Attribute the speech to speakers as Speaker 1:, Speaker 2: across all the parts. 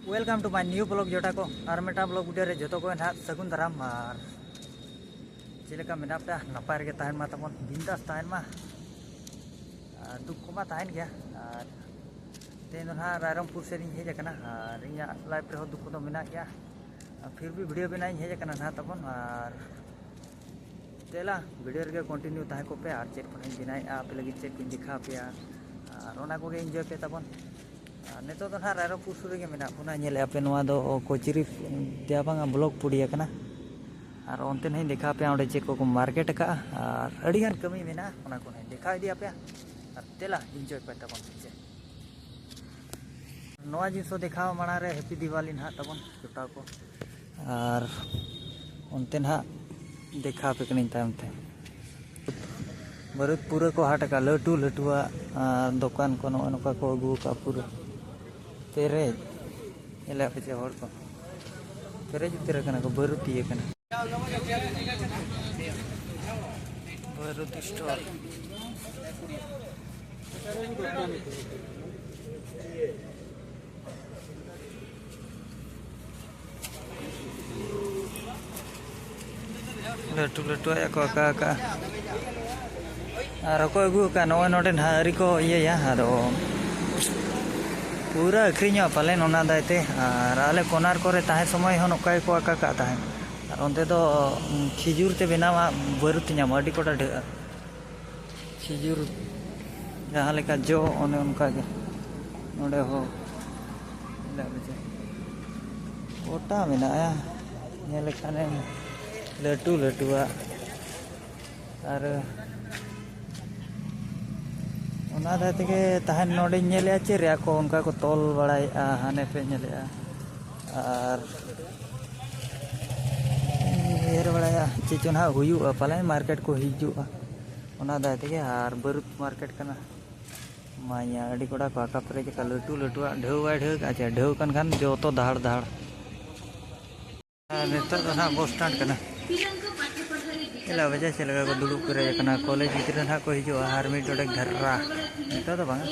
Speaker 1: welcome to my new blog जोटा को और मेटा ब्लॉग वीडियो रे जो को ना सगुन दाराम और चेलेका मेना पे नपाय रे ताहन मा तमन बिंदास ताहन मा दुख को मा ताहन गया और तेन ना रायरंगपुर से नि हेज कना और इया लाइफ रे दुख तो मेना गया फिर भी वीडियो बना हेज कना ना तमन और तेला वीडियो रे कंटिन्यू ताहे को पे और चेक को बिनाय आप लगी चेक को दिखा पे और ओना को एंजॉय पे तमन नेतो तो ना रायरंगपुर सुर गे मेना पुना नेले आपे नोआ दो कोचरी दियाबांगा ब्लॉग पुड़िया कना और ओनते नहीं देखा पे ओंडे चेक को मार्केट का और अड़ी गान कमी मेना ओना को नहीं देखा दिया पे और तेला एंजॉय पे तबन जे नोआ जिसो देखा माना रे हैप्पी दिवाली ना तबन जोटा को और ओनते ना देखा पे कनिन तायमते बरुत पूरा को हाट का लटू लटुआ दुकान को नोका को अगू का पूरा पेरेज एला पे हर को पेरेज उतर कना को बरुती कना बरुत स्टोर लटू लटू या को का और को अगू का नोडे हरी को ये आदो पूरा अखरीन पालेन ओना दायते और आले कोनार को ताहे समय हन ओकाय को आका का ताहे और ओंते दो खिजुर ते बनावा बरुत नाम अडी कोटा ढे खिजुर जहाँ लेका जो ओने उनका के नोडे हो ले बजे ओटा मेनाया ने लेखाने लटू लटुआ और ओना दाते के ताहन नोडे नेले चेरे को उनका को तोल बड़ाई हाने पे नेले और हेर बड़ाया चेचोना हुयु पाले मार्केट को हिजु ओना दाते के और बरुत मार्केट कना माया अडी कोड़ा को आका परे के लटू लटुआ ढेउ ढेउ अच्छा ढेउ कन खान जो तो धाड़ धाड़ नेता तो ना बस स्टैंड कना एला वजह से लगा को दुड़ुब करे कना कॉलेज गिद्रा ना को हिजो आर मी डोडे घररा नेता तो बांग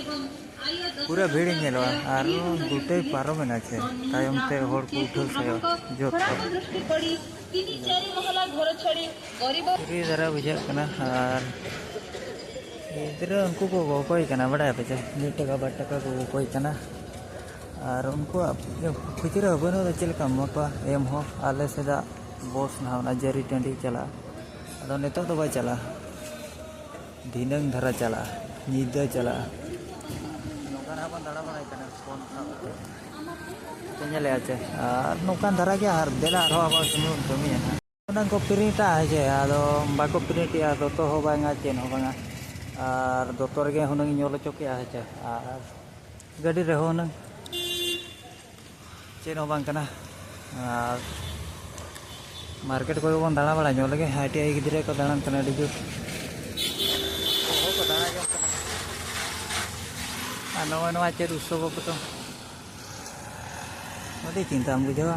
Speaker 1: पूरा भीड़ नेलवा आर दुटे पारो मेना छे तायम ते होड़ को उठल से जो पूरी जरा बुझा कना और इधर उनको को कोई कना बड़ा पे नीट का को कोई कना और उनको खुचरा बनो चलका मपा एम हो आले सेदा बॉस ना ना जरी टंडी चला अदो नेतो तो बा चला दिनंग धरा चला नीदा चला नोकान अपन दाड़ा बनाई कना फोन था तेले आचे और नोकान धरा के आर देला रो अब सुनु कमी है ओना को प्रिंटा है आदो बाको प्रिंट या तो हो बांगा चेन हो बांगा और दोतर गे हुनंग ñolo चोके है और गाड़ी रे होनंग चेन हो बांग कना और मार्केट को बन दाड़ा बड़ा जो लगे आईटीआई गिद्रे को दाड़न कना डिजु को दाड़ा जो नवा नवा चेर उत्सव को तो चिंता बुझा